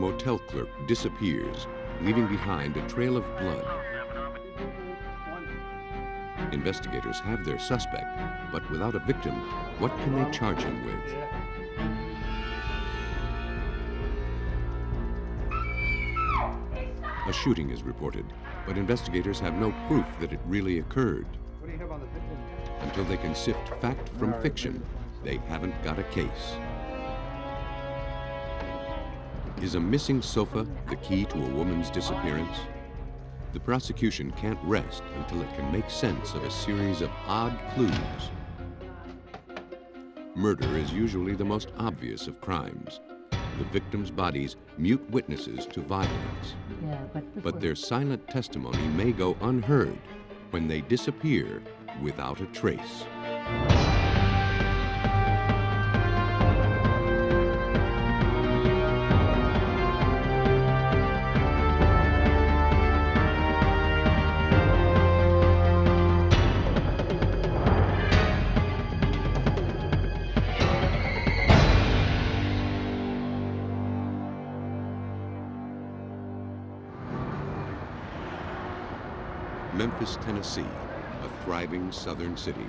motel clerk disappears, leaving behind a trail of blood. Investigators have their suspect, but without a victim, what can they charge him with? A shooting is reported, but investigators have no proof that it really occurred. Until they can sift fact from fiction, they haven't got a case. Is a missing sofa the key to a woman's disappearance? The prosecution can't rest until it can make sense of a series of odd clues. Murder is usually the most obvious of crimes. The victims' bodies mute witnesses to violence. But their silent testimony may go unheard when they disappear without a trace. Memphis, Tennessee, a thriving southern city.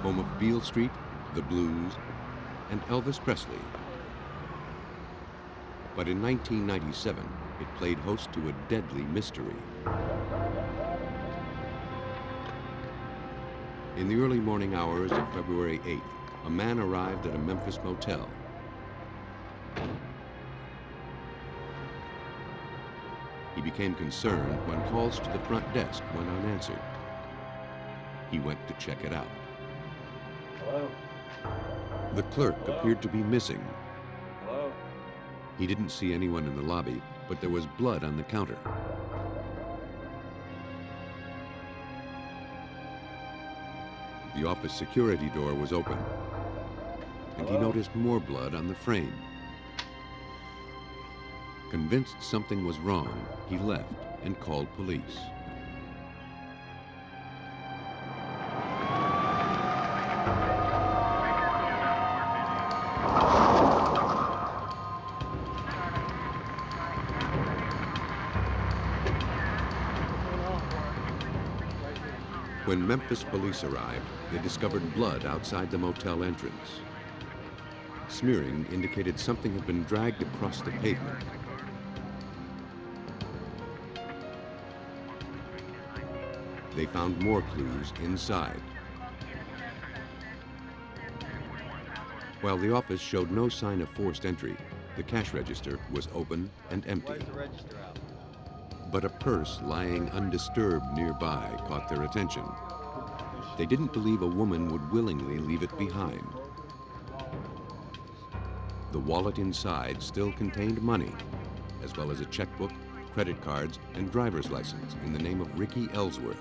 Home of Beale Street, the Blues, and Elvis Presley. But in 1997, it played host to a deadly mystery. In the early morning hours of February 8th, a man arrived at a Memphis motel. He became concerned when calls to the front desk went unanswered. He went to check it out. Hello? The clerk appeared to be missing. Hello? He didn't see anyone in the lobby, but there was blood on the counter. The office security door was open, and he noticed more blood on the frame. Convinced something was wrong, he left and called police. When Memphis police arrived, they discovered blood outside the motel entrance. Smearing indicated something had been dragged across the pavement. They found more clues inside. While the office showed no sign of forced entry, the cash register was open and empty. Where's the register out? But a purse lying undisturbed nearby caught their attention. They didn't believe a woman would willingly leave it behind. The wallet inside still contained money, as well as a checkbook, credit cards, and driver's license in the name of Rikki Ellsworth.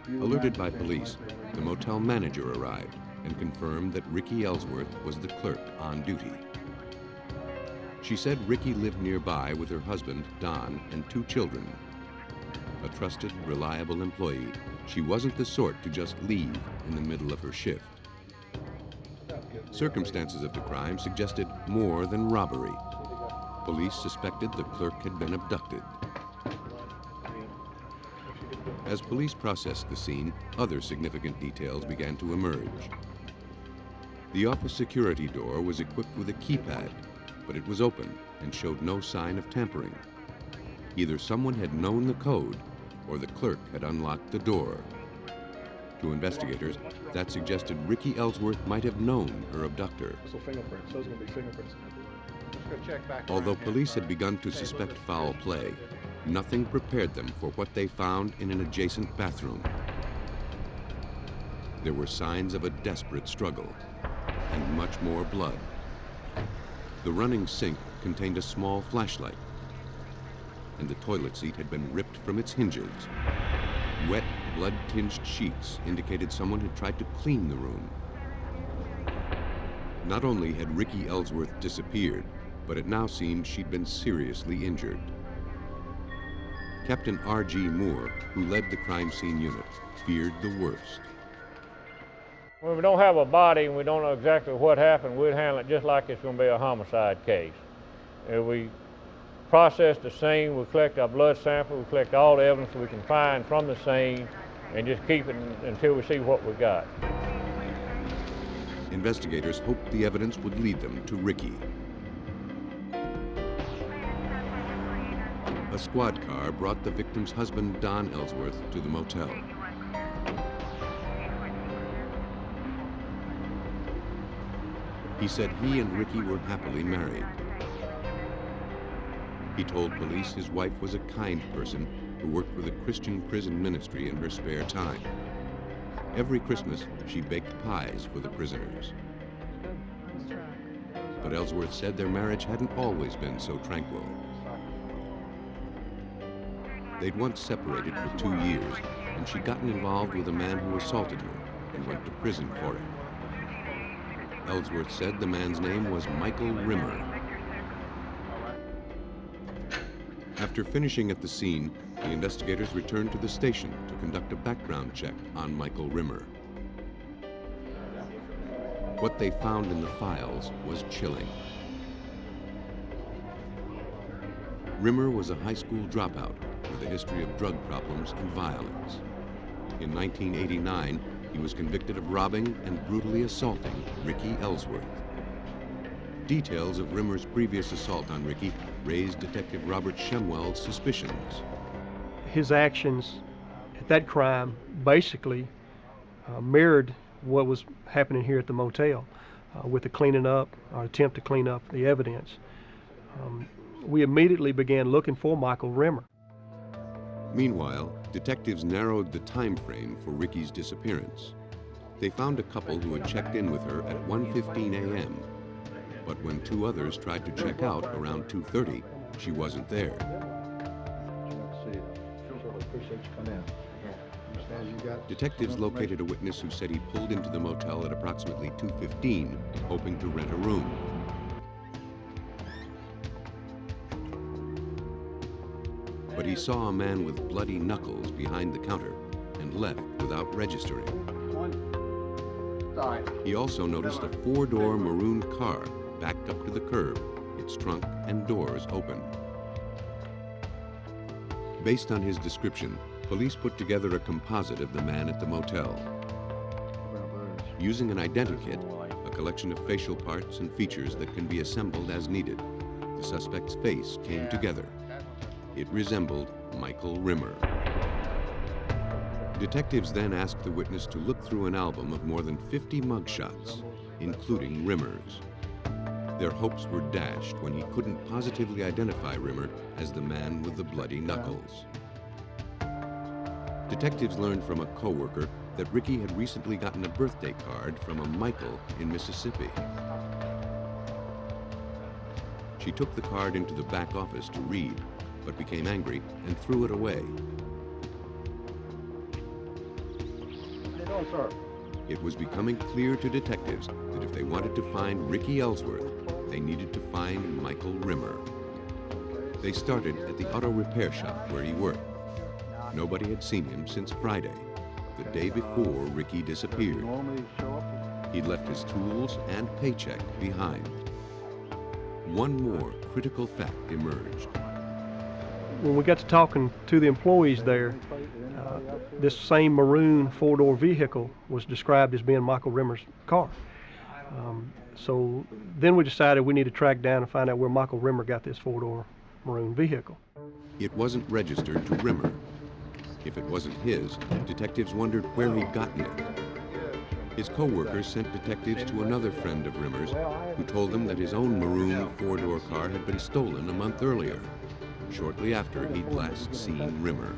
Alerted by police, the motel manager arrived and confirmed that Rikki Ellsworth was the clerk on duty. She said Rikki lived nearby with her husband, Don, and 2 children. A trusted, reliable employee, she wasn't the sort to just leave in the middle of her shift. Circumstances of the crime suggested more than robbery. Police suspected the clerk had been abducted. As police processed the scene, other significant details began to emerge. The office security door was equipped with a keypad, but it was open and showed no sign of tampering. Either someone had known the code, or the clerk had unlocked the door. To investigators, that suggested Rikki Ellsworth might have known her abductor. So fingerprints, those are going to be fingerprints. Just go check back. Although around here. police had begun to suspect foul play, nothing prepared them for what they found in an adjacent bathroom. There were signs of a desperate struggle, and much more blood. The running sink contained a small flashlight, and the toilet seat had been ripped from its hinges. Wet, blood-tinged sheets indicated someone had tried to clean the room. Not only had Rikki Ellsworth disappeared, but it now seemed she'd been seriously injured. Captain R.G. Moore, who led the crime scene unit, feared the worst. When we don't have a body and we don't know exactly what happened, we'd handle it just like it's going to be a homicide case. We process the scene, we collect our blood sample, we collect all the evidence we can find from the scene, and just keep it until we see what we got. Investigators hoped the evidence would lead them to Rikki. A squad car brought the victim's husband, Don Ellsworth, to the motel. He said he and Rikki were happily married. He told police his wife was a kind person who worked with a Christian prison ministry in her spare time. Every Christmas, she baked pies for the prisoners. But Ellsworth said their marriage hadn't always been so tranquil. They'd once separated for 2 years, and she'd gotten involved with a man who assaulted her and went to prison for it. Ellsworth said the man's name was Michael Rimmer. After finishing at the scene, the investigators returned to the station to conduct a background check on Michael Rimmer. What they found in the files was chilling. Rimmer was a high school dropout with a history of drug problems and violence. In 1989, he was convicted of robbing and brutally assaulting Rikki Ellsworth. Details of Rimmer's previous assault on Rikki raised Detective Robert Shemwell's suspicions. His actions at that crime basically mirrored what was happening here at the motel with the cleaning up, or attempt to clean up the evidence. We immediately began looking for Michael Rimmer. Meanwhile, detectives narrowed the time frame for Rikki's disappearance. They found a couple who had checked in with her at 1:15 a.m. But when 2 others tried to check out around 2:30, she wasn't there. Detectives located a witness who said he pulled into the motel at approximately 2:15, hoping to rent a room. But he saw a man with bloody knuckles behind the counter and left without registering. He also noticed a 4-door maroon car backed up to the curb, its trunk and doors open. Based on his description, police put together a composite of the man at the motel. Using an identikit, a collection of facial parts and features that can be assembled as needed, the suspect's face came together. It resembled Michael Rimmer. Detectives then asked the witness to look through an album of more than 50 mugshots, including Rimmer's. Their hopes were dashed when he couldn't positively identify Rimmer as the man with the bloody knuckles. Detectives learned from a co-worker that Rikki had recently gotten a birthday card from a Michael in Mississippi. She took the card into the back office to read, but became angry and threw it away. It was becoming clear to detectives that if they wanted to find Rikki Ellsworth, they needed to find Michael Rimmer. They started at the auto repair shop where he worked. Nobody had seen him since Friday, the day before Rikki disappeared. He'd left his tools and paycheck behind. One more critical fact emerged. When we got to talking to the employees there, this same maroon 4-door vehicle was described as being Michael Rimmer's car. So then we decided we need to track down and find out where Michael Rimmer got this 4-door maroon vehicle. It wasn't registered to Rimmer. If it wasn't his, detectives wondered where he'd gotten it. His co-workers sent detectives to another friend of Rimmer's who told them that his own maroon 4-door car had been stolen a month earlier, shortly after he'd last seen Rimmer.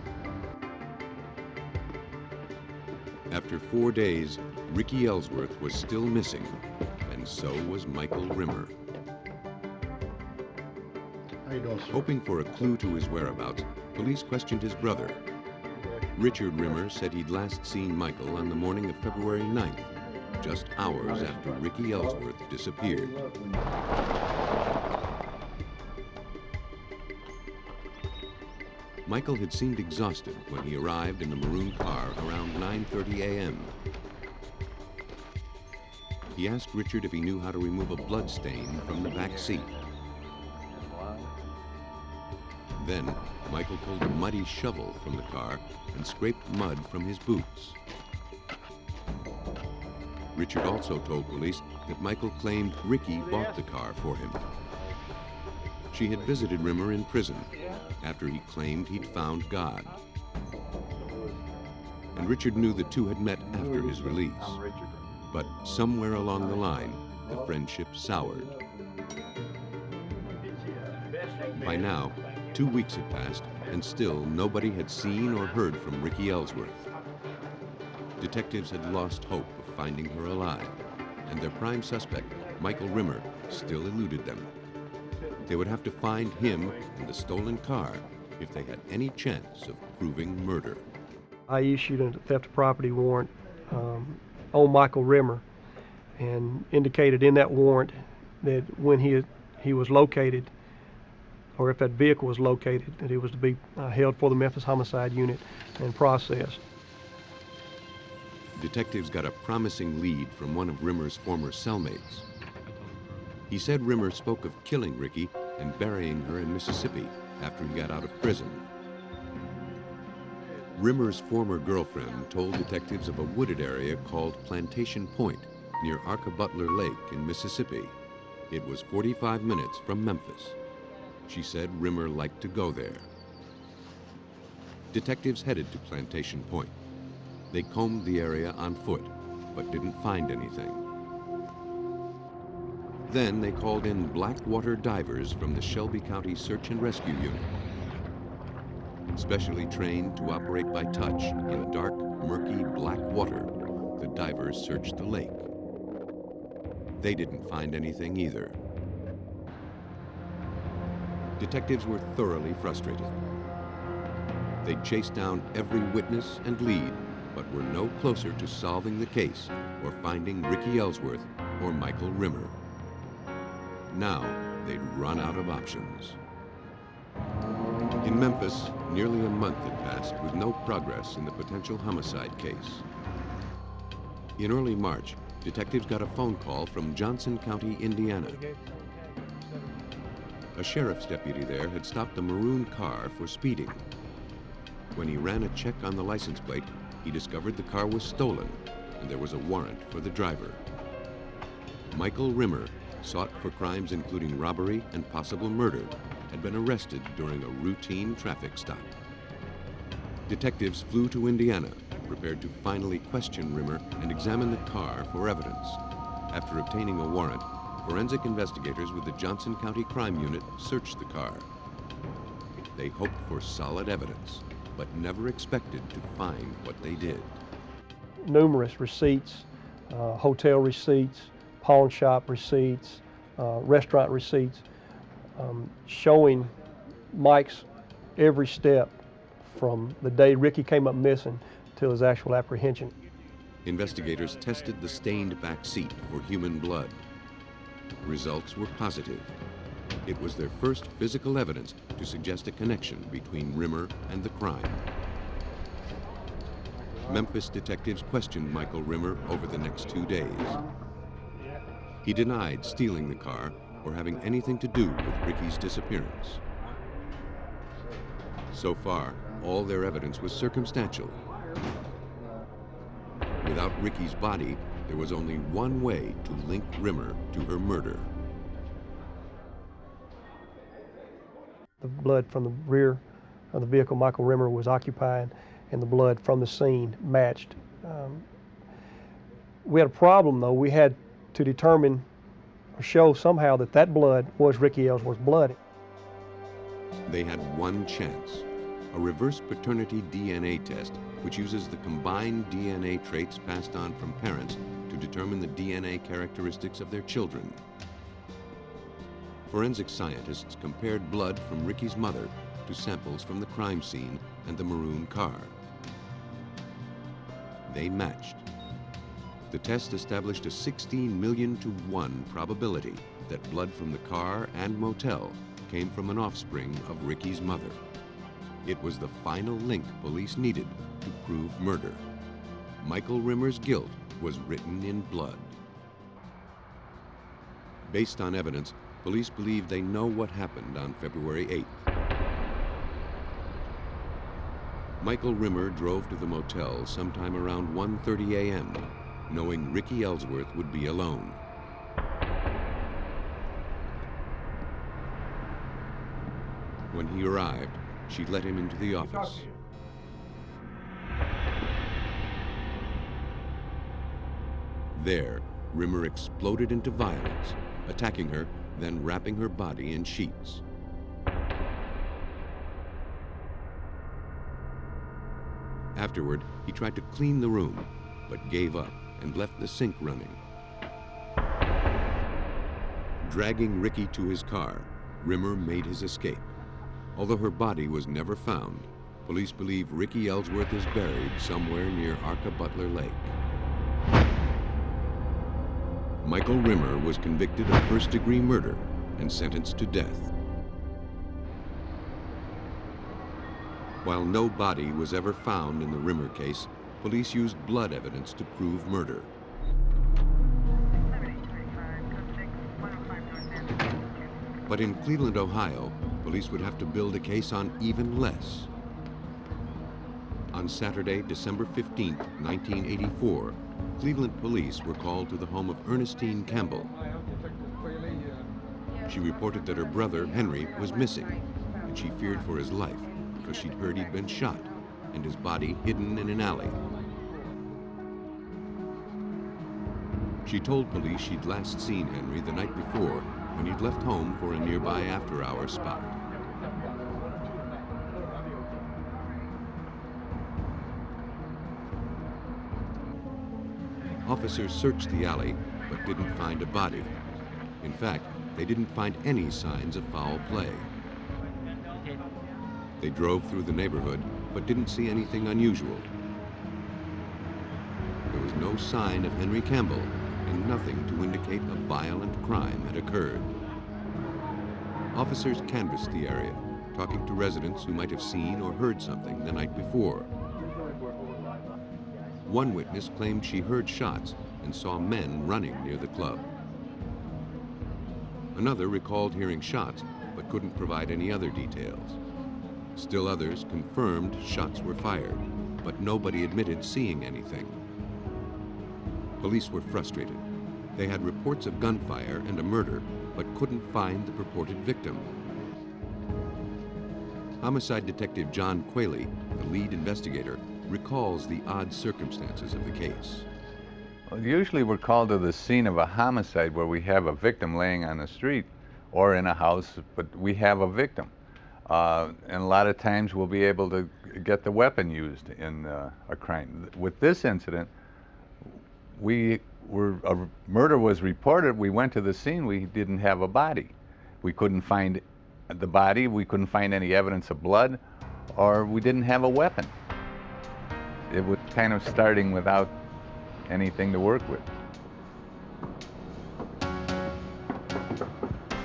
After 4 days, Rikki Ellsworth was still missing, and so was Michael Rimmer. Hoping for a clue to his whereabouts, police questioned his brother. Richard Rimmer said he'd last seen Michael on the morning of February 9th, just hours after Rikki Ellsworth disappeared. Michael had seemed exhausted when he arrived in the maroon car around 9:30 a.m. He asked Richard if he knew how to remove a blood stain from the back seat. Then, Michael pulled a muddy shovel from the car and scraped mud from his boots. Richard also told police that Michael claimed Rikki bought the car for him. She had visited Rimmer in prison after he claimed he'd found God. And Richard knew the two had met after his release. But somewhere along the line, the friendship soured. By now, 2 weeks had passed, and still nobody had seen or heard from Rikki Ellsworth. Detectives had lost hope of finding her alive, and their prime suspect, Michael Rimmer, still eluded them. They would have to find him and the stolen car if they had any chance of proving murder. I issued a theft of property warrant on Michael Rimmer and indicated in that warrant that when he was located, or if that vehicle was located, that it was to be held for the Memphis Homicide Unit and processed. Detectives got a promising lead from one of Rimmer's former cellmates. He said Rimmer spoke of killing Rikki and burying her in Mississippi after he got out of prison. Rimmer's former girlfriend told detectives of a wooded area called Plantation Point near Arca-Butler Lake in Mississippi. It was 45 minutes from Memphis. She said Rimmer liked to go there. Detectives headed to Plantation Point. They combed the area on foot, but didn't find anything. Then they called in blackwater divers from the Shelby County Search and Rescue Unit. Specially trained to operate by touch in dark, murky black water, the divers searched the lake. They didn't find anything either. Detectives were thoroughly frustrated. They'd chased down every witness and lead, but were no closer to solving the case or finding Rikki Ellsworth or Michael Rimmer. Now they'd run out of options. In Memphis, nearly a month had passed with no progress in the potential homicide case. In early March, detectives got a phone call from Johnson County, Indiana. A sheriff's deputy there had stopped a maroon car for speeding. When he ran a check on the license plate, he discovered the car was stolen and there was a warrant for the driver. Michael Rimmer, sought for crimes including robbery and possible murder, had been arrested during a routine traffic stop. Detectives flew to Indiana, prepared to finally question Rimmer and examine the car for evidence. After obtaining a warrant, forensic investigators with the Johnson County Crime Unit searched the car. They hoped for solid evidence, but never expected to find what they did. Numerous receipts, hotel receipts, pawn shop receipts, restaurant receipts, showing Mike's every step from the day Rikki came up missing till his actual apprehension. Investigators tested the stained back seat for human blood. Results were positive. It was their first physical evidence to suggest a connection between Rimmer and the crime. Memphis detectives questioned Michael Rimmer over the next 2 days. He denied stealing the car or having anything to do with Rikki's disappearance. So far, all their evidence was circumstantial. Without Rikki's body, there was only one way to link Rimmer to her murder. The blood from the rear of the vehicle Michael Rimmer was occupying and the blood from the scene matched. We had a problem though. We had to determine or show somehow that that blood was Rikki Ellsworth's blood. They had one chance, a reverse paternity DNA test which uses the combined DNA traits passed on from parents to determine the DNA characteristics of their children. Forensic scientists compared blood from Rikki's mother to samples from the crime scene and the maroon car. They matched. The test established a 16 million to 1 probability that blood from the car and motel came from an offspring of Rikki's mother. It was the final link police needed to prove murder. Michael Rimmer's guilt was written in blood. Based on evidence, police believe they know what happened on February 8th. Michael Rimmer drove to the motel sometime around 1:30 a.m., knowing Rikki Ellsworth would be alone. When he arrived, she let him into the office. There, Rimmer exploded into violence, attacking her, then wrapping her body in sheets. Afterward, he tried to clean the room, but gave up and left the sink running. Dragging Rikki to his car, Rimmer made his escape. Although her body was never found, police believe Rikki Ellsworth is buried somewhere near Arca Butler Lake. Michael Rimmer was convicted of first-degree murder and sentenced to death. While no body was ever found in the Rimmer case, police used blood evidence to prove murder. But in Cleveland, Ohio, police would have to build a case on even less. On Saturday, December 15, 1984, Cleveland police were called to the home of Ernestine Campbell. She reported that her brother, Henry, was missing, and she feared for his life because she'd heard he'd been shot and his body hidden in an alley. She told police she'd last seen Henry the night before when he'd left home for a nearby after-hour spot. Officers searched the alley, but didn't find a body. In fact, they didn't find any signs of foul play. They drove through the neighborhood, but didn't see anything unusual. There was no sign of Henry Campbell, and nothing to indicate a violent crime had occurred. Officers canvassed the area, talking to residents who might have seen or heard something the night before. One witness claimed she heard shots and saw men running near the club. Another recalled hearing shots, but couldn't provide any other details. Still others confirmed shots were fired, but nobody admitted seeing anything. Police were frustrated. They had reports of gunfire and a murder, but couldn't find the purported victim. Homicide Detective John Qualey, the lead investigator, recalls the odd circumstances of the case. Well, usually we're called to the scene of a homicide where we have a victim laying on the street or in a house, but we have a victim. And a lot of times we'll be able to get the weapon used in a crime. With this incident, a murder was reported, we went to the scene, we didn't have a body. We couldn't find the body, we couldn't find any evidence of blood, or we didn't have a weapon. It was kind of starting without anything to work with.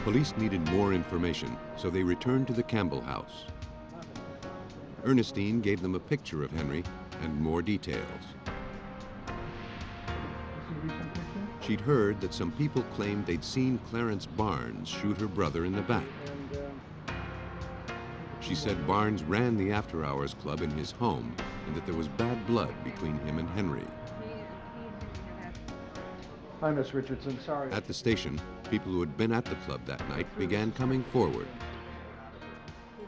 Police needed more information, so they returned to the Campbell house. Ernestine gave them a picture of Henry and more details. She'd heard that some people claimed they'd seen Clarence Barnes shoot her brother in the back. She said Barnes ran the after-hours club in his home and that there was bad blood between him and Henry. Hi, Miss Richardson. Sorry. At the station, people who had been at the club that night began coming forward.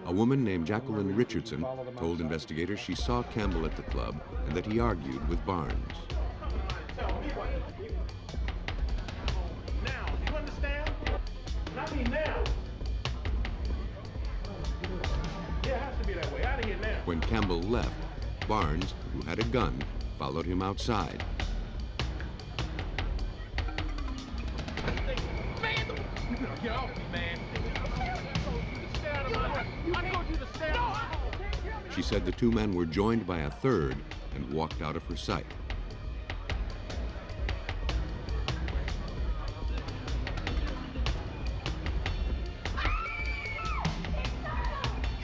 A woman named Jacqueline Richardson told investigators she saw Campbell at the club and that he argued with Barnes. Now, do you understand? I mean now. Yeah, it has to be that way. Out of here now. When Campbell left, Barnes, who had a gun, followed him outside. You better get off me, man. I told you to stay out of my... She said the two men were joined by a third and walked out of her sight.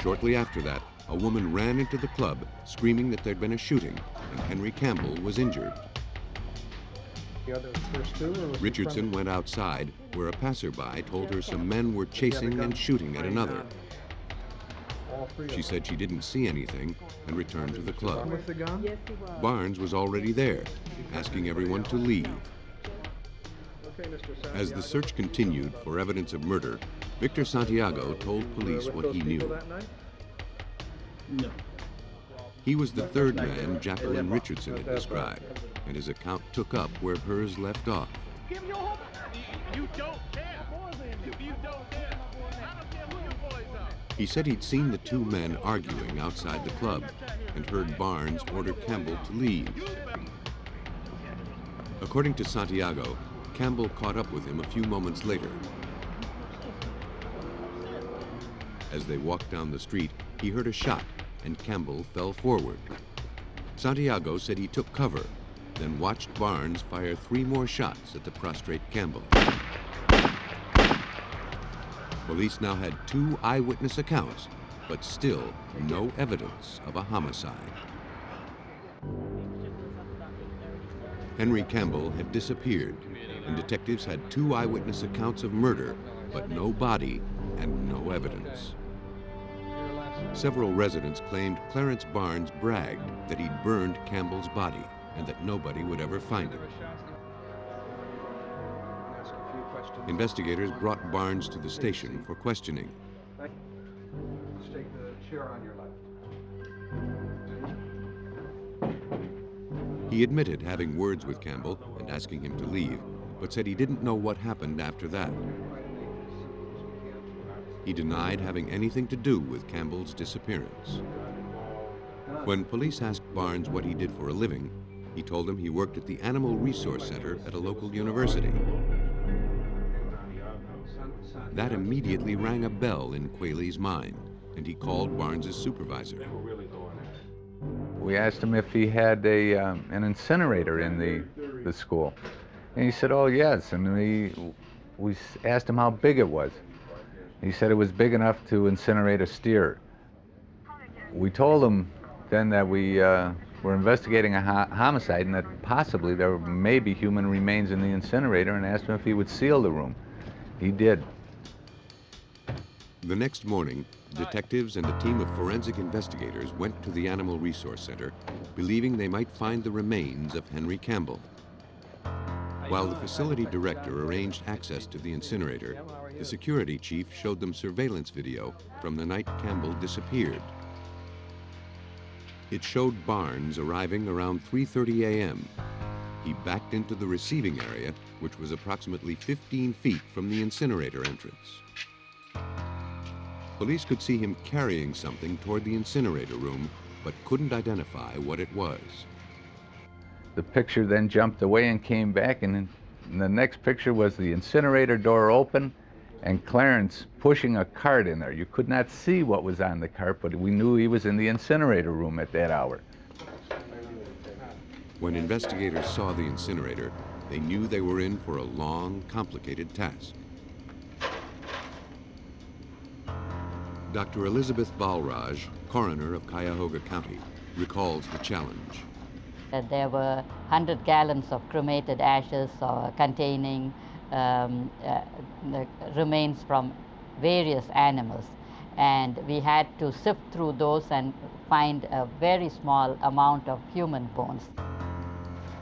Shortly after that, a woman ran into the club, screaming that there'd been a shooting and Henry Campbell was injured. The other first two, or was he Richardson from- went outside, where a passerby told her some men were chasing and shooting at another. All three of She them. said she didn't see anything and returned to the club. With the gun? Yes, he was. Barnes was already there, asking everyone to leave. Okay, Mr. Santiago. As the search continued for evidence of murder, Victor Santiago told police With what those he people knew. that night? No. He was the third man Jacqueline Richardson had described, and his account took up where hers left off. Give me your home. You don't care. If you don't care, I don't care who your boys are. He said he'd seen the two men arguing outside the club and heard Barnes order Campbell to leave. According to Santiago, Campbell caught up with him a few moments later. As they walked down the street, he heard a shot and Campbell fell forward. Santiago said he took cover, then watched Barnes fire 3 more shots at the prostrate Campbell. Police now had 2 eyewitness accounts, but still no evidence of a homicide. Henry Campbell had disappeared, and detectives had 2 eyewitness accounts of murder, but no body and no evidence. Several residents claimed Clarence Barnes bragged that he'd burned Campbell's body and that nobody would ever find him. Ask a few questions. Investigators brought Barnes to the station for questioning. Let's take the chair on your left. He admitted having words with Campbell and asking him to leave, but said he didn't know what happened after that. He denied having anything to do with Campbell's disappearance. When police asked Barnes what he did for a living, he told them he worked at the Animal Resource Center at a local university. That immediately rang a bell in Qualey's mind, and he called Barnes's supervisor. We asked him if he had an incinerator in the school. And he said, oh, yes. And we asked him how big it was. He said it was big enough to incinerate a steer. We told him then that we were investigating a homicide and that possibly there may be human remains in the incinerator, and asked him if he would seal the room. He did. The next morning, detectives and a team of forensic investigators went to the Animal Resource Center, believing they might find the remains of Henry Campbell. While the facility director arranged access to the incinerator, the security chief showed them surveillance video from the night Campbell disappeared. It showed Barnes arriving around 3:30 a.m. He backed into the receiving area, which was approximately 15 feet from the incinerator entrance. Police could see him carrying something toward the incinerator room, but couldn't identify what it was. The picture then jumped away and came back, and the next picture was the incinerator door open and Clarence pushing a cart in there. You could not see what was on the cart, but we knew he was in the incinerator room at that hour. When investigators saw the incinerator, they knew they were in for a long, complicated task. Dr. Elizabeth Balraj, coroner of Cuyahoga County, recalls the challenge. There were 100 gallons of cremated ashes containing the remains from various animals. And we had to sift through those and find a very small amount of human bones.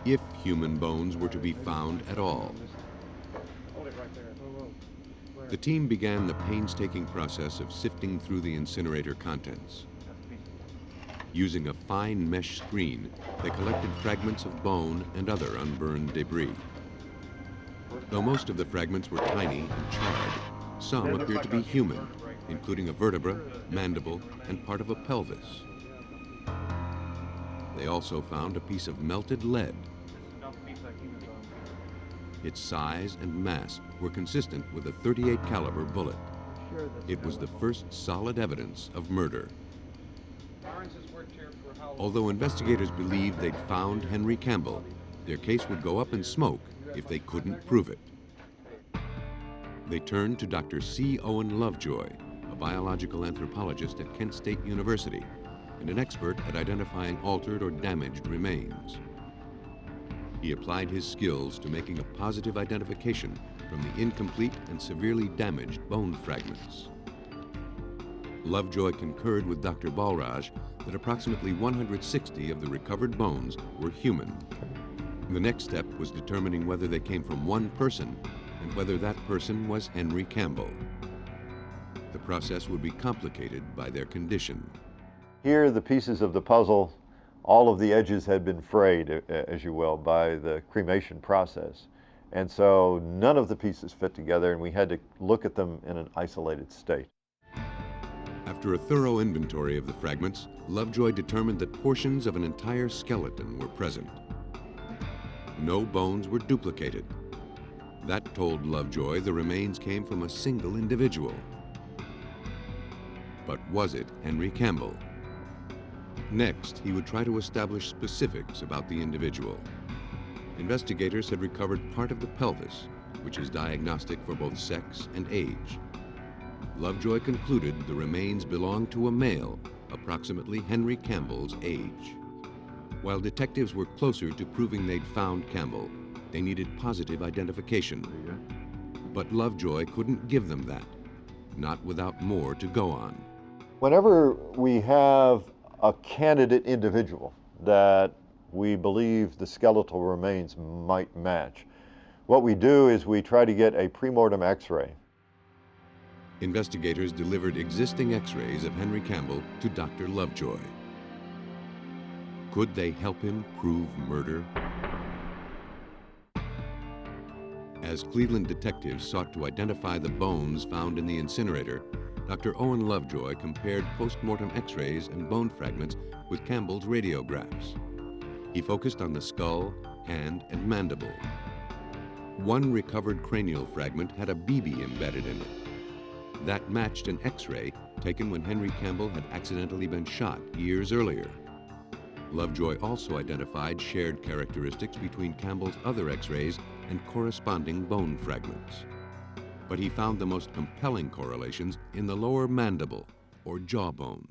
If human bones were to be found at all. The team began the painstaking process of sifting through the incinerator contents. Using a fine mesh screen, they collected fragments of bone and other unburned debris. Though most of the fragments were tiny and charred, some appeared to be human, including a vertebra, mandible, and part of a pelvis. They also found a piece of melted lead. Its size and mass were consistent with a .38 caliber bullet. It was the first solid evidence of murder. Although investigators believed they'd found Henry Campbell, their case would go up in smoke if they couldn't prove it. They turned to Dr. C. Owen Lovejoy, a biological anthropologist at Kent State University and an expert at identifying altered or damaged remains. He applied his skills to making a positive identification from the incomplete and severely damaged bone fragments. Lovejoy concurred with Dr. Balraj that approximately 160 of the recovered bones were human. The next step was determining whether they came from one person and whether that person was Henry Campbell. The process would be complicated by their condition. Here, the pieces of the puzzle, all of the edges had been frayed, as you will, by the cremation process. And so none of the pieces fit together, and we had to look at them in an isolated state. After a thorough inventory of the fragments, Lovejoy determined that portions of an entire skeleton were present. No bones were duplicated. That told Lovejoy the remains came from a single individual. But was it Henry Campbell? Next, he would try to establish specifics about the individual. Investigators had recovered part of the pelvis, which is diagnostic for both sex and age. Lovejoy concluded the remains belonged to a male, approximately Henry Campbell's age. While detectives were closer to proving they'd found Campbell, they needed positive identification. But Lovejoy couldn't give them that, not without more to go on. Whenever we have a candidate individual that we believe the skeletal remains might match, what we do is we try to get a premortem X-ray. Investigators delivered existing X-rays of Henry Campbell to Dr. Lovejoy. Could they help him prove murder? As Cleveland detectives sought to identify the bones found in the incinerator, Dr. Owen Lovejoy compared post-mortem X-rays and bone fragments with Campbell's radiographs. He focused on the skull, hand, and mandible. One recovered cranial fragment had a BB embedded in it. That matched an X-ray taken when Henry Campbell had accidentally been shot years earlier. Lovejoy also identified shared characteristics between Campbell's other X-rays and corresponding bone fragments. But he found the most compelling correlations in the lower mandible, or jawbone.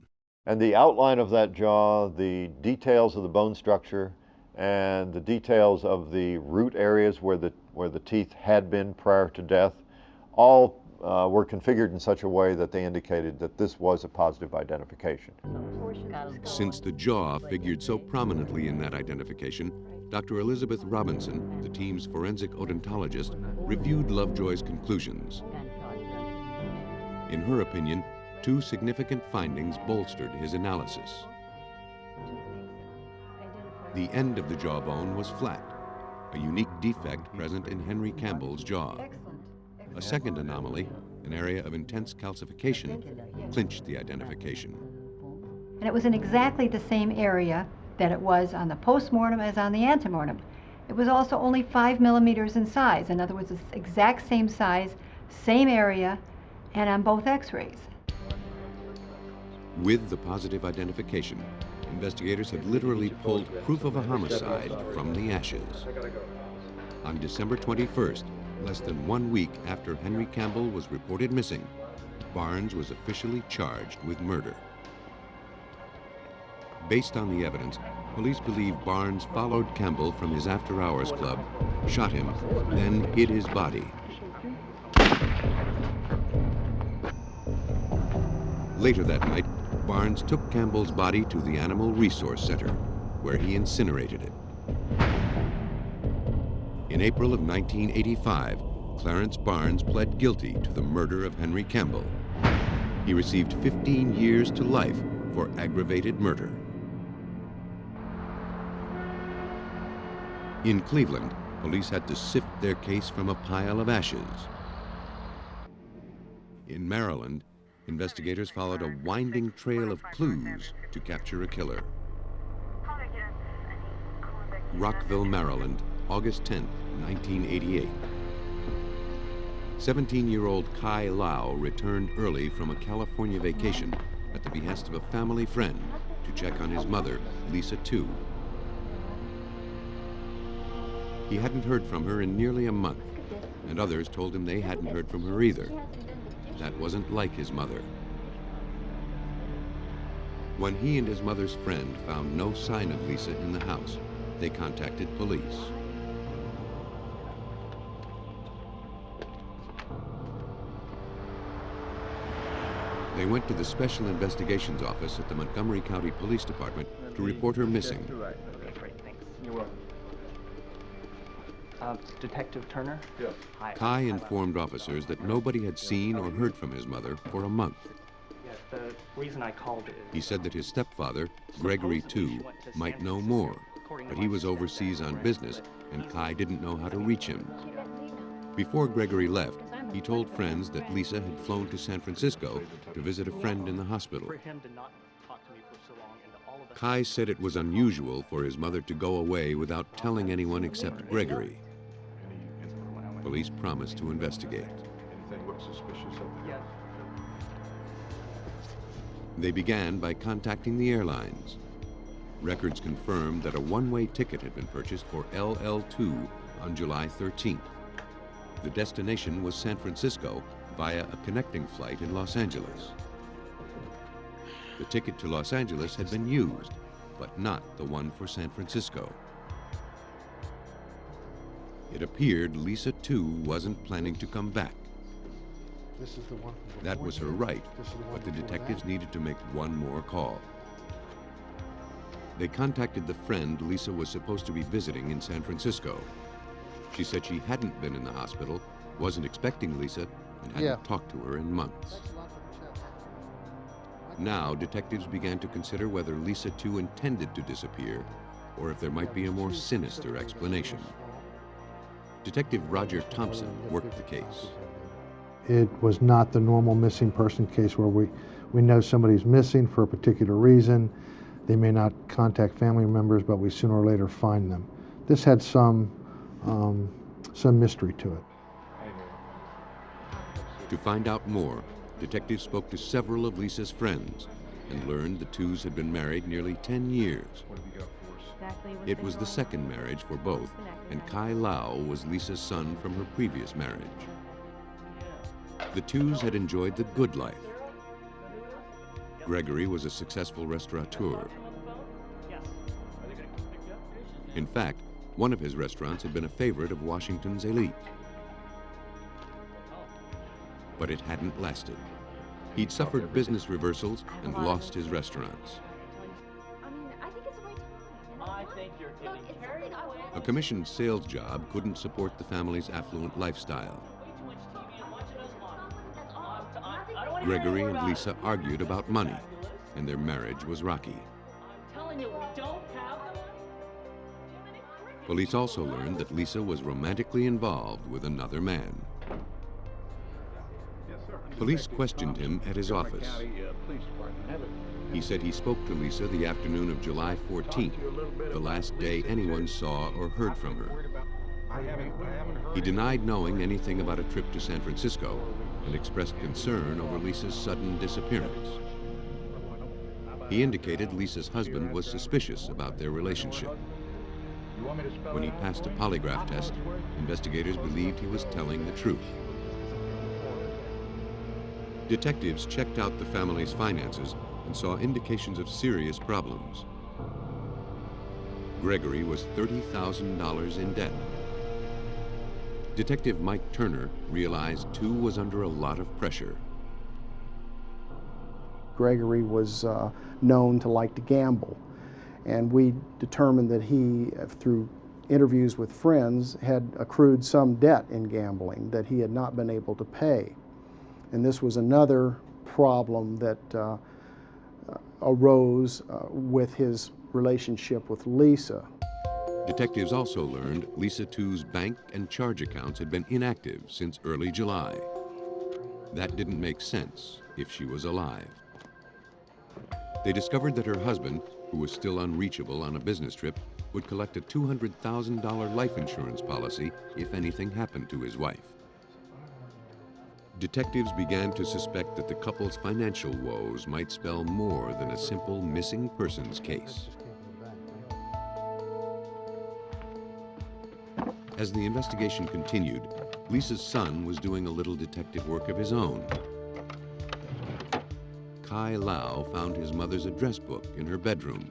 And the outline of that jaw, the details of the bone structure, and the details of the root areas where the teeth had been prior to death, all were configured in such a way that they indicated that this was a positive identification. Since the jaw figured so prominently in that identification, Dr. Elizabeth Robinson, the team's forensic odontologist, reviewed Lovejoy's conclusions. In her opinion, two significant findings bolstered his analysis. The end of the jawbone was flat, a unique defect present in Henry Campbell's jaw. A second anomaly, an area of intense calcification, clinched the identification. And it was in exactly the same area that it was on the postmortem as on the antemortem. It was also only 5 millimeters in size. In other words, it's exact same size, same area, and on both X-rays. With the positive identification, investigators had literally pulled proof of a homicide from the ashes. On December 21st, less than 1 week after Henry Campbell was reported missing, Barnes was officially charged with murder. Based on the evidence, police believe Barnes followed Campbell from his after-hours club, shot him, then hid his body. Later that night, Barnes took Campbell's body to the Animal Resource Center, where he incinerated it. In April of 1985, Clarence Barnes pled guilty to the murder of Henry Campbell. He received 15 years to life for aggravated murder. In Cleveland, police had to sift their case from a pile of ashes. In Maryland, investigators followed a winding trail of clues to capture a killer. Rockville, Maryland, August 10, 1988. 17-year-old Kai Lau returned early from a California vacation at the behest of a family friend to check on his mother, Lisa Tsu. He hadn't heard from her in nearly a month, and others told him they hadn't heard from her either. That wasn't like his mother. When he and his mother's friend found no sign of Lisa in the house, they contacted police. They went to the Special Investigations Office at the Montgomery County Police Department to report her missing. Great, thanks. You're welcome. Detective Turner? Yes. Hi. Kai informed officers that nobody had seen or heard from his mother for a month. Yes, the reason I called is... He said that his stepfather, Gregory Tsu, might know more, but he was overseas on business and Kai didn't know how to reach him. Before Gregory left, he told friends that Lisa had flown to San Francisco to visit a friend in the hospital. For him to not talk to me for so long and all of us... Kai said it was unusual for his mother to go away without telling anyone except Gregory. Police promised to investigate. Anything look suspicious up there? Yes. They began by contacting the airlines. Records confirmed that a one-way ticket had been purchased for LL2 on July 13th. The destination was San Francisco via a connecting flight in Los Angeles. The ticket to Los Angeles had been used, but not the one for San Francisco. It appeared Lisa Tsu wasn't planning to come back. This is the one. That was her right, but the detectives needed to make one more call. They contacted the friend Lisa was supposed to be visiting in San Francisco. She said she hadn't been in the hospital, wasn't expecting Lisa, and hadn't talked to her in months. Now, detectives began to consider whether Lisa Tsu intended to disappear, or if there might be a more sinister explanation. Detective Roger Thompson worked the case. It was not the normal missing person case where we know somebody's missing for a particular reason. They may not contact family members, but we sooner or later find them. This had some mystery to it. To find out more, detectives spoke to several of Lisa's friends and learned the Tsus had been married nearly 10 years. It was the second marriage for both, and Kai Lau was Lisa's son from her previous marriage. The Tsus had enjoyed the good life. Gregory was a successful restaurateur. In fact, one of his restaurants had been a favorite of Washington's elite. But it hadn't lasted. He'd suffered business reversals and lost his restaurants. A commissioned sales job couldn't support the family's affluent lifestyle. Gregory and Lisa argued about money, and their marriage was rocky. Police also learned that Lisa was romantically involved with another man. Police questioned him at his office. He said he spoke to Lisa the afternoon of July 14th, the last day anyone saw or heard from her. He denied knowing anything about a trip to San Francisco and expressed concern over Lisa's sudden disappearance. He indicated Lisa's husband was suspicious about their relationship. When he passed a polygraph test, investigators believed he was telling the truth. Detectives checked out the family's finances and saw indications of serious problems. Gregory was $30,000 in debt. Detective Mike Turner realized Tsu was under a lot of pressure. Gregory was known to like to gamble, and we determined that he, through interviews with friends, had accrued some debt in gambling that he had not been able to pay. And this was another problem that arose with his relationship with Lisa. Detectives also learned Lisa Tsu's bank and charge accounts had been inactive since early July. That didn't make sense if she was alive. They discovered that her husband, who was still unreachable on a business trip, would collect a $200,000 life insurance policy if anything happened to his wife. Detectives began to suspect that the couple's financial woes might spell more than a simple missing persons case. As the investigation continued, Lisa's son was doing a little detective work of his own. Kai Lau found his mother's address book in her bedroom.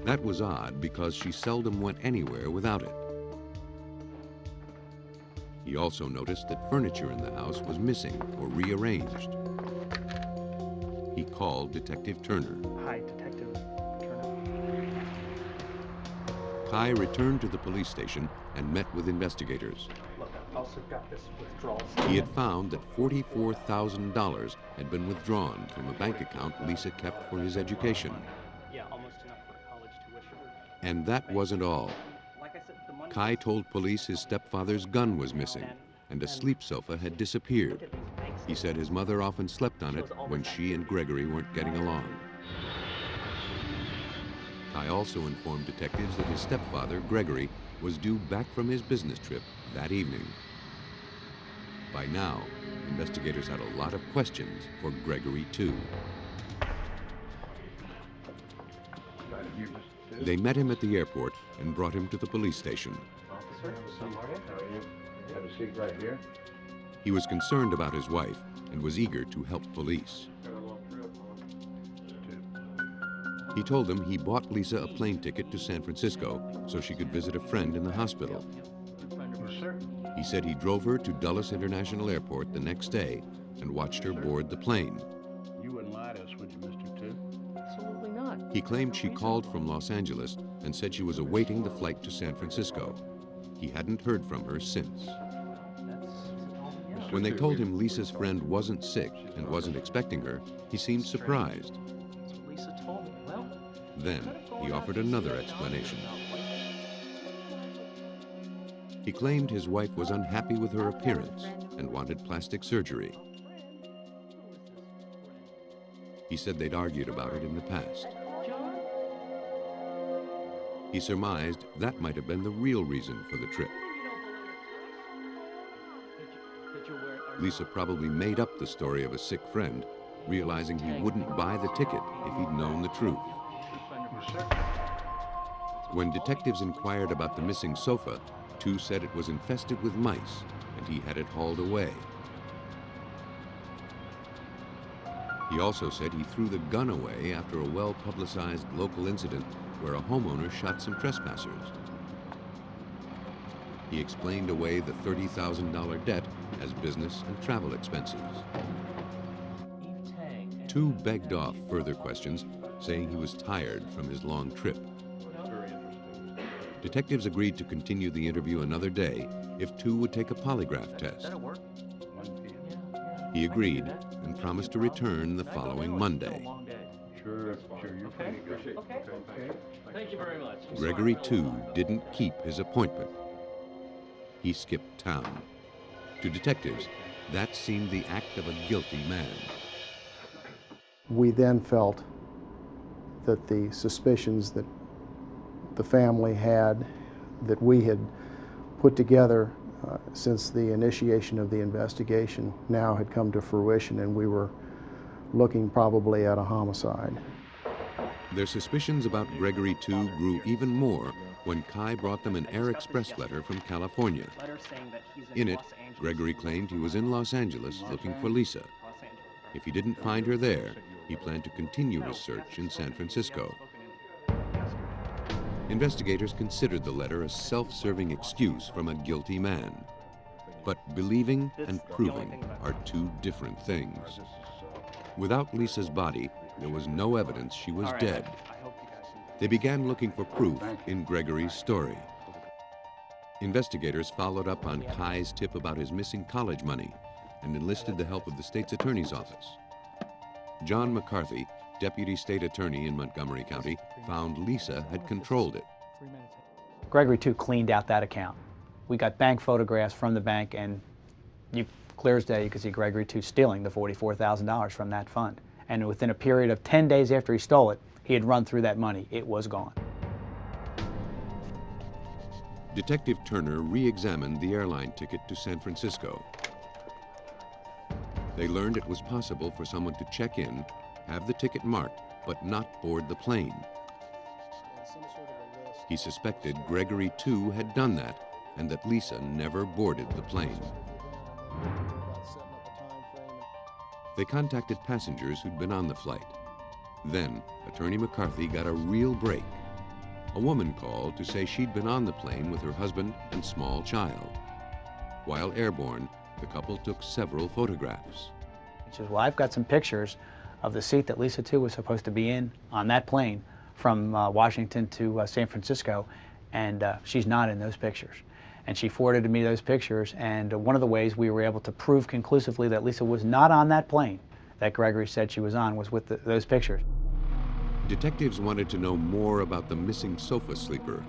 That was odd because she seldom went anywhere without it. He also noticed that furniture in the house was missing or rearranged. he called Detective Turner. Hi, Detective Turner. Kai returned to the police station and met with investigators. Look, I've also got this withdrawal. He had found that $44,000 had been withdrawn from a bank account Lisa kept for his education. Yeah, almost enough for a college tuition. And that wasn't all. Like I said, the money. Kai told police his stepfather's gun was missing and a sleep sofa had disappeared. He said his mother often slept on it when she and Gregory weren't getting along. Kai also informed detectives that his stepfather, Gregory, was due back from his business trip that evening. By now, investigators had a lot of questions for Gregory Tsu. They met him at the airport and brought him to the police station. Officer, have a seat right here. He was concerned about his wife and was eager to help police. He told them he bought Lisa a plane ticket to San Francisco so she could visit a friend in the hospital. He said he drove her to Dulles International Airport the next day and watched her board the plane. You wouldn't lie to us, would you, Mr. Tsu? Absolutely not. He claimed she called from Los Angeles and said she was awaiting the flight to San Francisco. He hadn't heard from her since. When they told him Lisa's friend wasn't sick and wasn't expecting her, he seemed surprised. That's what Lisa told me. Well, Then he offered another explanation. He claimed his wife was unhappy with her appearance and wanted plastic surgery. He said they'd argued about it in the past. He surmised that might have been the real reason for the trip. Lisa probably made up the story of a sick friend, realizing he wouldn't buy the ticket if he'd known the truth. When detectives inquired about the missing sofa, Tsu said it was infested with mice and he had it hauled away. He also said he threw the gun away after a well-publicized local incident where a homeowner shot some trespassers. He explained away the $30,000 debt as business and travel expenses. Tsu begged off further questions, saying he was tired from his long trip. Detectives agreed to continue the interview another day if Tsu would take a polygraph test. He agreed and promised to return the following Monday. Sure, you're pretty good. Okay. Thank you very much. Gregory Tsu didn't keep his appointment. He skipped town. To detectives, that seemed the act of a guilty man. We then felt that the suspicions that the family had, that we had put together since the initiation of the investigation, now had come to fruition, and we were looking probably at a homicide. Their suspicions about Gregory Tsu grew even more when Kai brought them an Air Express letter from California. In it, Gregory claimed he was in Los Angeles looking for Lisa. If he didn't find her there, he planned to continue his search in San Francisco. Investigators considered the letter a self-serving excuse from a guilty man. But believing and proving are two different things. Without Lisa's body, there was no evidence she was dead. They began looking for proof in Gregory's story. Investigators followed up on Kai's tip about his missing college money and enlisted the help of the state's attorney's office. John McCarthy, deputy state attorney in Montgomery County, found Lisa had controlled it. Gregory Tsu cleaned out that account. We got bank photographs from the bank, and clear as day, you could see Gregory Tsu stealing the $44,000 from that fund. And within a period of 10 days after he stole it, he had run through that money. It was gone. Detective Turner re-examined the airline ticket to San Francisco. They learned it was possible for someone to check in, have the ticket marked, but not board the plane. He suspected Gregory Tsu had done that, and that Lisa never boarded the plane. They contacted passengers who'd been on the flight. Then, Attorney McCarthy got a real break. A woman called to say she'd been on the plane with her husband and small child. While airborne, the couple took several photographs. She says, well, I've got some pictures of the seat that Lisa Tsu was supposed to be in on that plane from Washington to San Francisco, and she's not in those pictures. And she forwarded me those pictures, and one of the ways we were able to prove conclusively that Lisa was not on that plane that Gregory said she was on was with those pictures. Detectives wanted to know more about the missing sofa sleeper.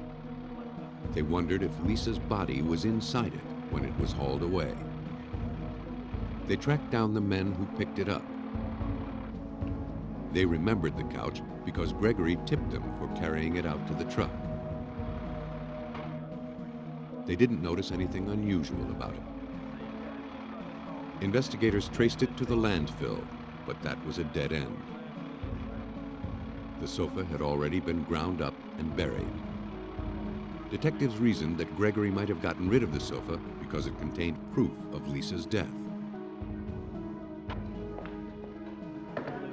They wondered if Lisa's body was inside it when it was hauled away. They tracked down the men who picked it up. They remembered the couch because Gregory tipped them for carrying it out to the truck. They didn't notice anything unusual about it. Investigators traced it to the landfill, but that was a dead end. The sofa had already been ground up and buried. Detectives reasoned that Gregory might have gotten rid of the sofa because it contained proof of Lisa's death.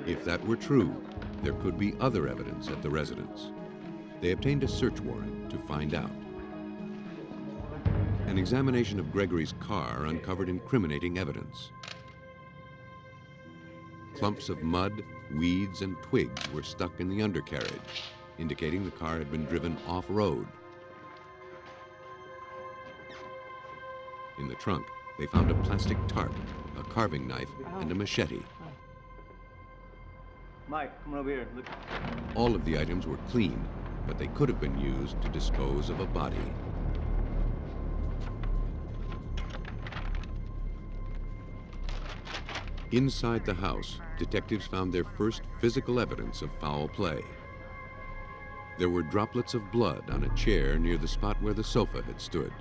If that were true, there could be other evidence at the residence. They obtained a search warrant to find out. An examination of Gregory's car uncovered incriminating evidence. Clumps of mud, weeds, and twigs were stuck in the undercarriage, indicating the car had been driven off-road. In the trunk, they found a plastic tarp, a carving knife, and a machete. Mike, come over here. Look. All of the items were clean, but they could have been used to dispose of a body. Inside the house, detectives found their first physical evidence of foul play. There were droplets of blood on a chair near the spot where the sofa had stood.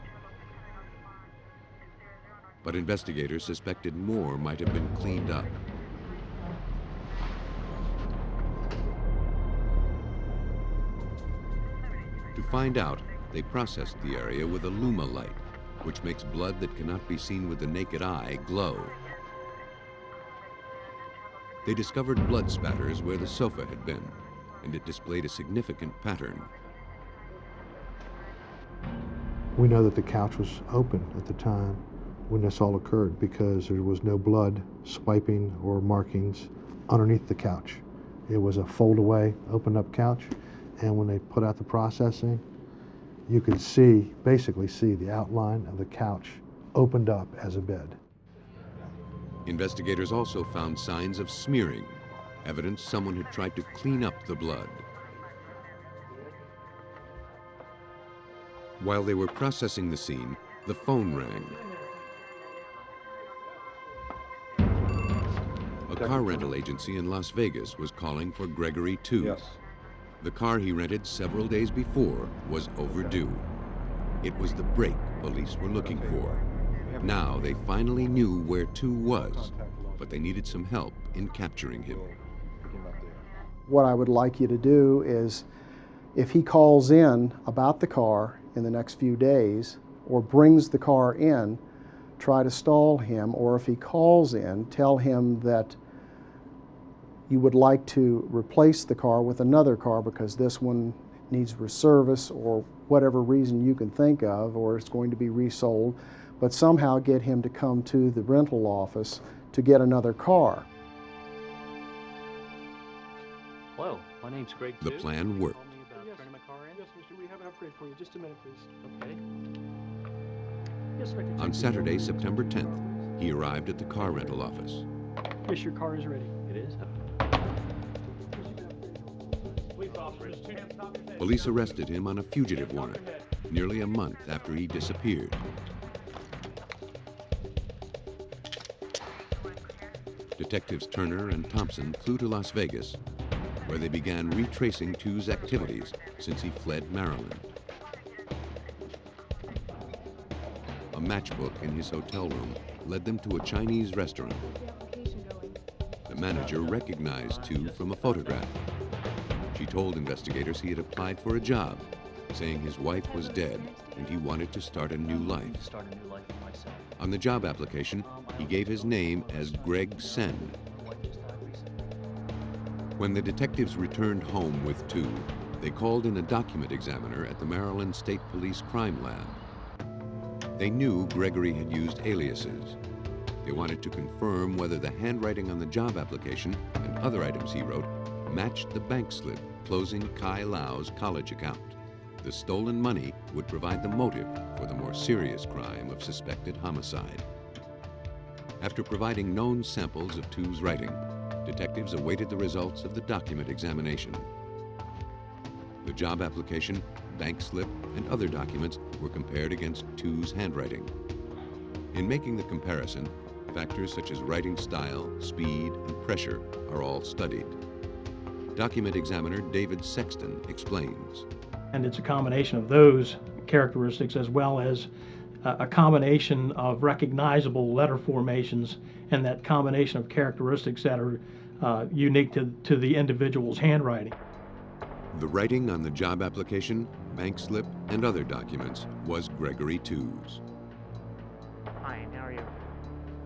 But investigators suspected more might have been cleaned up. To find out, they processed the area with a Luma light, which makes blood that cannot be seen with the naked eye glow. They discovered blood spatters where the sofa had been, and it displayed a significant pattern. We know that the couch was open at the time when this all occurred because there was no blood, swiping, or markings underneath the couch. It was a fold-away, opened-up couch, and when they put out the processing, you could see, basically see the outline of the couch opened up as a bed. Investigators also found signs of smearing, evidence someone had tried to clean up the blood. While they were processing the scene, the phone rang. A car rental agency in Las Vegas was calling for Gregory Tsu. Yes. The car he rented several days before was overdue. It was the brake police were looking for. Now they finally knew where Tsu was, but they needed some help in capturing him. What I would like you to do is, if he calls in about the car in the next few days, or brings the car in, try to stall him, or if he calls in, tell him that you would like to replace the car with another car because this one needs reservice or whatever reason you can think of, or it's going to be resold, but somehow get him to come to the rental office to get another car. Hello, my name's Greg The Tsu. plan worked. Call me about turning my car in? Yes, mister, we have an upgrade for you. Just a minute, please. Okay. Yes, sir, I can On take Saturday, September 10th, he arrived at the car rental office. Yes, your car is ready. it. It is? Police arrested him on a fugitive warrant, nearly a month after he disappeared. Detectives Turner and Thompson flew to Las Vegas, where they began retracing Tsu's activities since he fled Maryland. A matchbook in his hotel room led them to a Chinese restaurant. The manager recognized Tsu from a photograph. She told investigators he had applied for a job, saying his wife was dead and he wanted to start a new life. Start a new life for myself. On the job application, he gave his name as Greg Sen. When the detectives returned home with Tsu, they called in a document examiner at the Maryland State Police Crime Lab. They knew Gregory had used aliases. They wanted to confirm whether the handwriting on the job application and other items he wrote matched the bank slip closing Kai Lau's college account. The stolen money would provide the motive for the more serious crime of suspected homicide. After providing known samples of Tsu's writing, detectives awaited the results of the document examination. The job application, bank slip, and other documents were compared against Tsu's handwriting. In making the comparison, factors such as writing style, speed, and pressure are all studied. Document examiner David Sexton explains. And it's a combination of those characteristics as well as a combination of recognizable letter formations and that combination of characteristics that are unique to the individual's handwriting. The writing on the job application, bank slip, and other documents was Gregory Tsu's. Hi, how are you?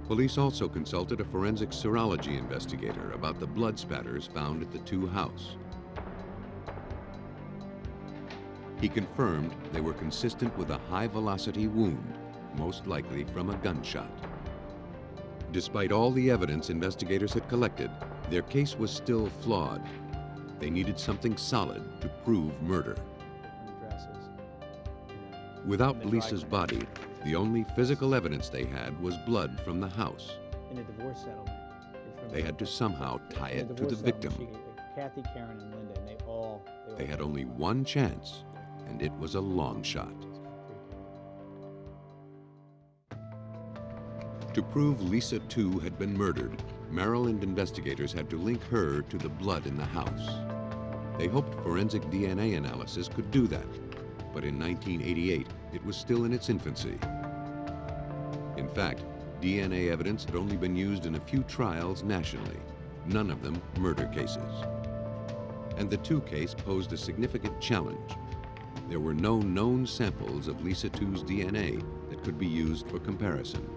Police also consulted a forensic serology investigator about the blood spatters found at the Tsu house. He confirmed they were consistent with a high-velocity wound, most likely from a gunshot. Despite all the evidence investigators had collected, their case was still flawed. They needed something solid to prove murder. Without Lisa's body, the only physical evidence they had was blood from the house. In a divorce settlement. They had to somehow tie it to the victim. Kathy, Karen, and Linda, and They had only one chance, and it was a long shot. To prove Lisa Tsu had been murdered, Maryland investigators had to link her to the blood in the house. They hoped forensic DNA analysis could do that, but in 1988, it was still in its infancy. In fact, DNA evidence had only been used in a few trials nationally, none of them murder cases. And the Tsu case posed a significant challenge. There were no known samples of Lisa Tsu's DNA that could be used for comparison.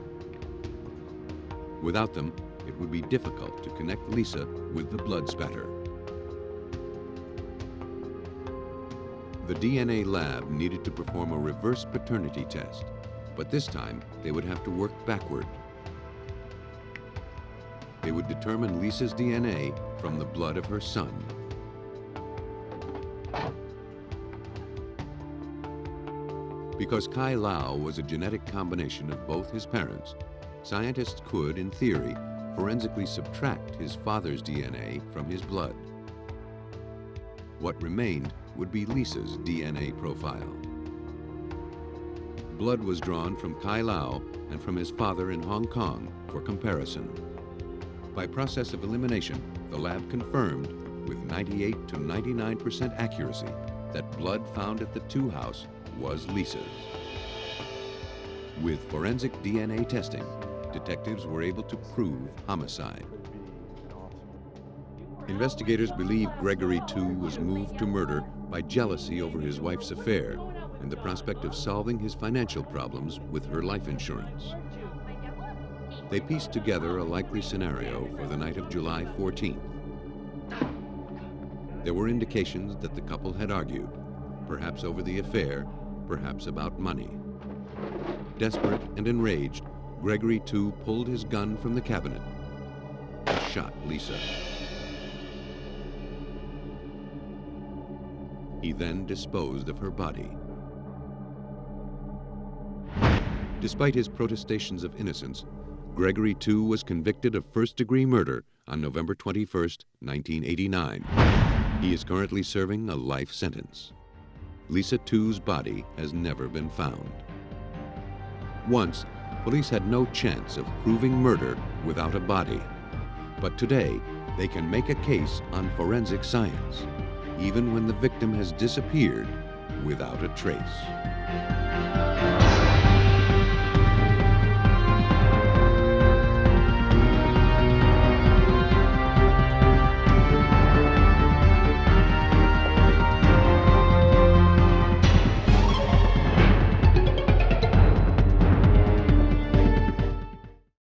Without them, it would be difficult to connect Lisa with the blood spatter. The DNA lab needed to perform a reverse paternity test, but this time they would have to work backward. They would determine Lisa's DNA from the blood of her son. Because Kai Lau was a genetic combination of both his parents, scientists could, in theory, forensically subtract his father's DNA from his blood. What remained would be Lisa's DNA profile. Blood was drawn from Kai Lau and from his father in Hong Kong for comparison. By process of elimination, the lab confirmed with 98 to 99% accuracy that blood found at the Tsu house was Lisa's. With forensic DNA testing, detectives were able to prove homicide. Investigators believe Gregory Tsu was moved to murder by jealousy over his wife's affair and the prospect of solving his financial problems with her life insurance. They pieced together a likely scenario for the night of July 14th. There were indications that the couple had argued, perhaps over the affair, perhaps about money. Desperate and enraged, Gregory Tsu pulled his gun from the cabinet and shot Lisa. He then disposed of her body. Despite his protestations of innocence, Gregory Tsu was convicted of first-degree murder on November 21st, 1989. He is currently serving a life sentence. Lisa Tsu's body has never been found. Once, police had no chance of proving murder without a body. But today, they can make a case on forensic science, even when the victim has disappeared without a trace.